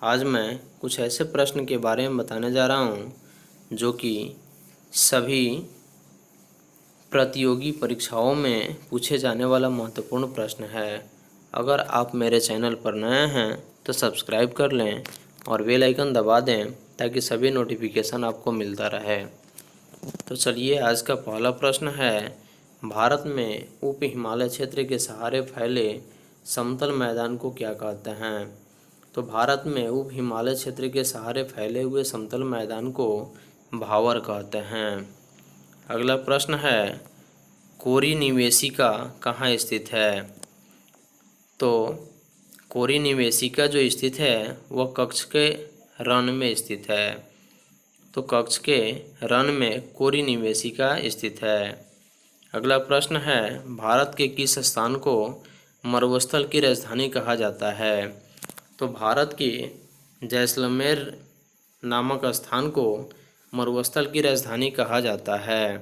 आज मैं कुछ ऐसे प्रश्न के बारे में बताने जा रहा हूँ जो कि सभी प्रतियोगी परीक्षाओं में पूछे जाने वाला महत्वपूर्ण प्रश्न है। अगर आप मेरे चैनल पर नए हैं तो सब्सक्राइब कर लें और बेल आइकन दबा दें ताकि सभी नोटिफिकेशन आपको मिलता रहे। तो चलिए, आज का पहला प्रश्न है, भारत में उप हिमालय क्षेत्र के सहारे फैले समतल मैदान को क्या कहते हैं? तो भारत में उप हिमालय क्षेत्र के सहारे फैले हुए समतल मैदान को भावर कहते हैं। अगला प्रश्न है, कोरी निवेशिका कहाँ स्थित है? तो कोरी निवेशिका जो स्थित है वह कच्छ के रण में स्थित है। तो कच्छ के रण में कोरी निवेशिका स्थित है। अगला प्रश्न है, भारत के किस स्थान को मरुस्थल की राजधानी कहा जाता है? तो भारत के जैसलमेर नामक स्थान को मरुस्थल की राजधानी कहा जाता है।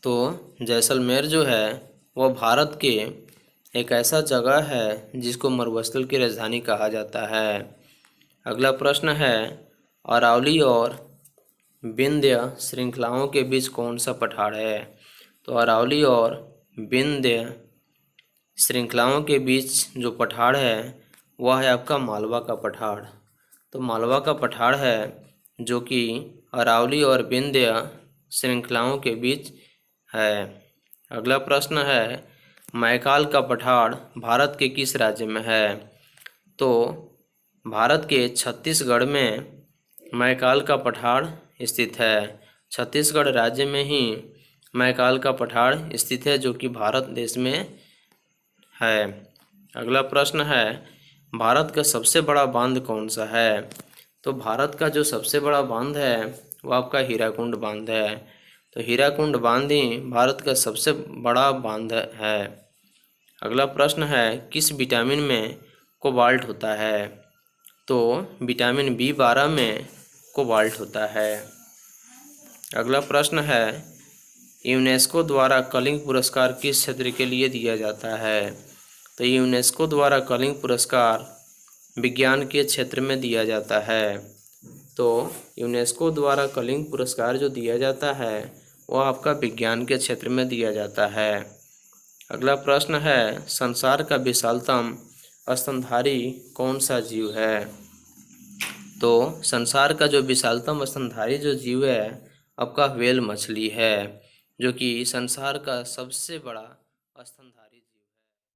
तो जैसलमेर जो है वह भारत के एक ऐसा जगह है जिसको मरुस्थल की राजधानी कहा जाता है। अगला प्रश्न है, अरावली और विंध्य श्रृंखलाओं के बीच कौन सा पठार है? तो अरावली और विंध्य श्रृंखलाओं के बीच जो पठार है वह है आपका मालवा का पठार। तो मालवा का पठार है जो कि अरावली और विंध्य श्रृंखलाओं के बीच है। अगला प्रश्न है, मैकाल का पठार भारत के किस राज्य में है? तो भारत के छत्तीसगढ़ में मैकाल का पठार स्थित है। छत्तीसगढ़ राज्य में ही मैकाल का पठार स्थित है जो कि भारत देश में है। अगला प्रश्न है, भारत का सबसे बड़ा बांध कौन सा है? तो भारत का जो सबसे बड़ा बांध है वो आपका हीराकुंड बांध है। तो हीराकुंड बांध ही भारत का सबसे बड़ा बांध है। अगला प्रश्न है, किस विटामिन में कोबाल्ट होता है? तो विटामिन B12 में कोबाल्ट होता है। अगला प्रश्न है, यूनेस्को द्वारा कलिंग पुरस्कार किस क्षेत्र के लिए दिया जाता है? तो यूनेस्को द्वारा कलिंग पुरस्कार विज्ञान के क्षेत्र में दिया जाता है। तो यूनेस्को द्वारा कलिंग पुरस्कार जो दिया जाता है वह आपका विज्ञान के क्षेत्र में दिया जाता है। अगला प्रश्न है, संसार का विशालतम स्तनधारी कौन सा जीव है? तो संसार का जो विशालतम स्तनधारी जो जीव है आपका व्हेल मछली है जो कि संसार का सबसे बड़ा स्तनधारी